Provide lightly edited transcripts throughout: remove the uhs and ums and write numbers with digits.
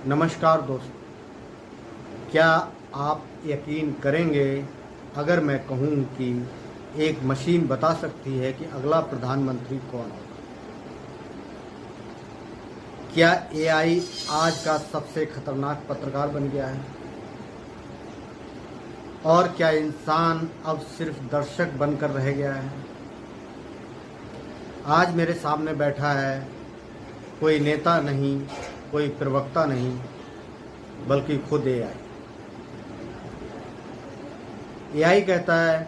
नमस्कार दोस्तों, क्या आप यकीन करेंगे अगर मैं कहूं कि एक मशीन बता सकती है कि अगला प्रधानमंत्री कौन होगा। क्या एआई आज का सबसे खतरनाक पत्रकार बन गया है? और क्या इंसान अब सिर्फ दर्शक बनकर रह गया है? आज मेरे सामने बैठा है कोई नेता नहीं, कोई प्रवक्ता नहीं, बल्कि खुद एआई। एआई कहता है,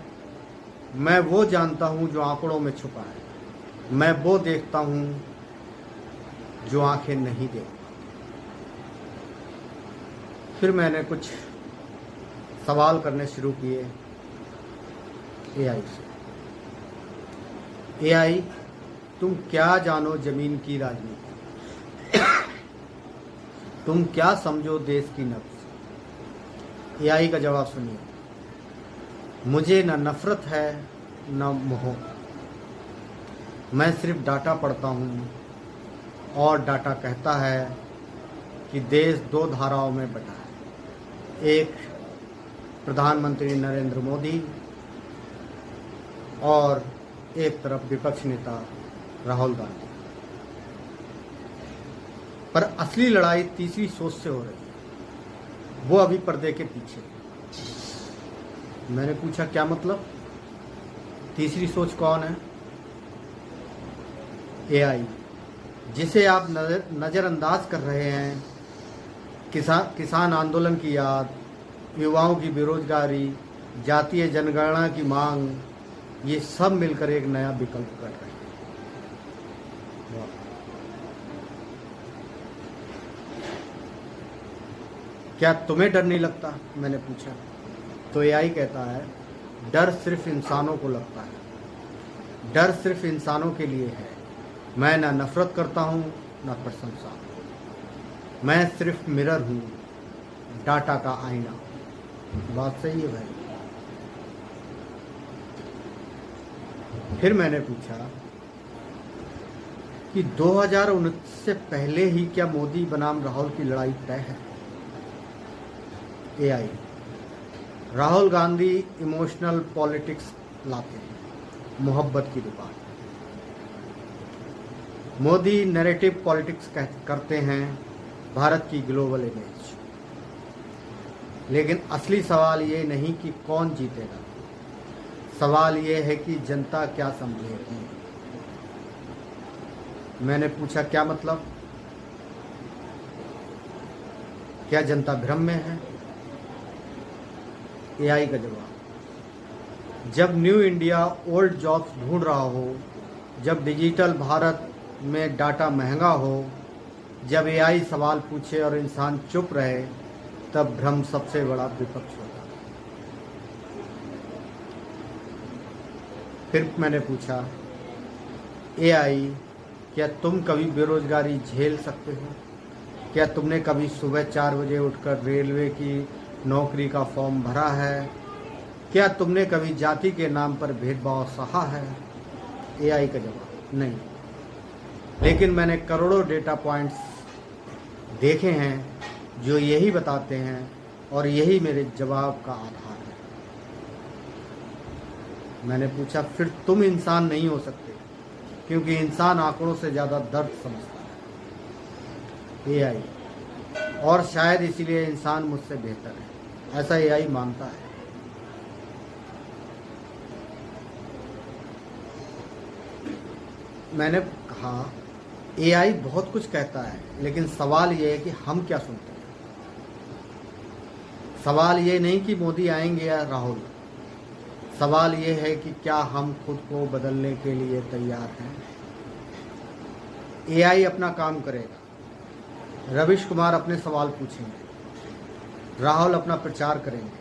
मैं वो जानता हूं जो आंकड़ों में छुपा है, मैं वो देखता हूं जो आंखें नहीं देखती। फिर मैंने कुछ सवाल करने शुरू किए एआई से। एआई, तुम क्या जानो जमीन की राजनीति? तुम क्या समझो देश की नब्ज? एआई का जवाब सुनिए, मुझे न नफरत है न मोह, मैं सिर्फ डाटा पढ़ता हूँ और डाटा कहता है कि देश दो धाराओं में बटा है। एक प्रधानमंत्री नरेंद्र मोदी और एक तरफ विपक्ष नेता राहुल गांधी। पर असली लड़ाई तीसरी सोच से हो रही है, वो अभी पर्दे के पीछे। मैंने पूछा, क्या मतलब? तीसरी सोच कौन है? एआई, जिसे आप नज़रअंदाज कर रहे हैं। किसान आंदोलन की याद, युवाओं की बेरोजगारी, जातीय जनगणना की मांग, ये सब मिलकर एक नया विकल्प कर रहे हैं। क्या तुम्हें डर नहीं लगता? मैंने पूछा। तो एआई कहता है, डर सिर्फ इंसानों को लगता है, डर सिर्फ इंसानों के लिए है। मैं ना नफरत करता हूँ ना प्रशंसा, मैं सिर्फ मिरर हूँ, डाटा का आईना। बात सही है भाई। फिर मैंने पूछा कि 2019 से पहले ही क्या मोदी बनाम राहुल की लड़ाई तय है? AI, Rahul Gandhi emotional politics लाते हैं, मोहब्बत की दुकान। मोदी नैरेटिव पॉलिटिक्स करते हैं, भारत की ग्लोबल इमेज। लेकिन असली सवाल ये नहीं कि कौन जीतेगा, सवाल ये है कि जनता क्या समझेगी। मैंने पूछा, क्या मतलब? क्या जनता भ्रम में है? एआई का जवाब, जब न्यू इंडिया ओल्ड जॉब्स ढूंढ रहा हो, जब डिजिटल भारत में डाटा महंगा हो, जब एआई सवाल पूछे और इंसान चुप रहे, तब भ्रम सबसे बड़ा विपक्ष होता है। फिर मैंने पूछा, एआई, क्या तुम कभी बेरोजगारी झेल सकते हो? क्या तुमने कभी सुबह 4 बजे उठकर रेलवे की नौकरी का फॉर्म भरा है? क्या तुमने कभी जाति के नाम पर भेदभाव सहा है? एआई का जवाब, नहीं। लेकिन मैंने करोड़ों डेटा पॉइंट्स देखे हैं जो यही बताते हैं, और यही मेरे जवाब का आधार है। मैंने पूछा, फिर तुम इंसान नहीं हो सकते, क्योंकि इंसान आंकड़ों से ज़्यादा दर्द समझता है। एआई, और शायद इसीलिए इंसान मुझसे बेहतर है, ऐसा एआई मानता है। मैंने कहा, एआई बहुत कुछ कहता है, लेकिन सवाल ये है कि हम क्या सुनते हैं। सवाल ये नहीं कि मोदी आएंगे या राहुल, सवाल ये है कि क्या हम खुद को बदलने के लिए तैयार हैं। एआई अपना काम करेगा, रविश कुमार अपने सवाल पूछेंगे, राहुल अपना प्रचार करेंगे,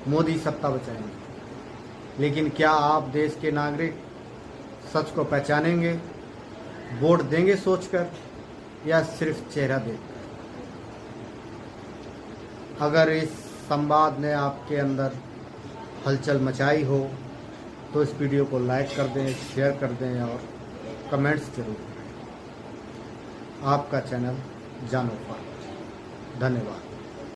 मोदी सत्ता बचाएंगे। लेकिन क्या आप देश के नागरिक सच को पहचानेंगे, वोट देंगे सोचकर या सिर्फ चेहरा देखकर? अगर इस संवाद ने आपके अंदर हलचल मचाई हो तो इस वीडियो को लाइक कर दें, शेयर कर दें और कमेंट्स जरूर करें। आपका चैनल जानो। धन्यवाद।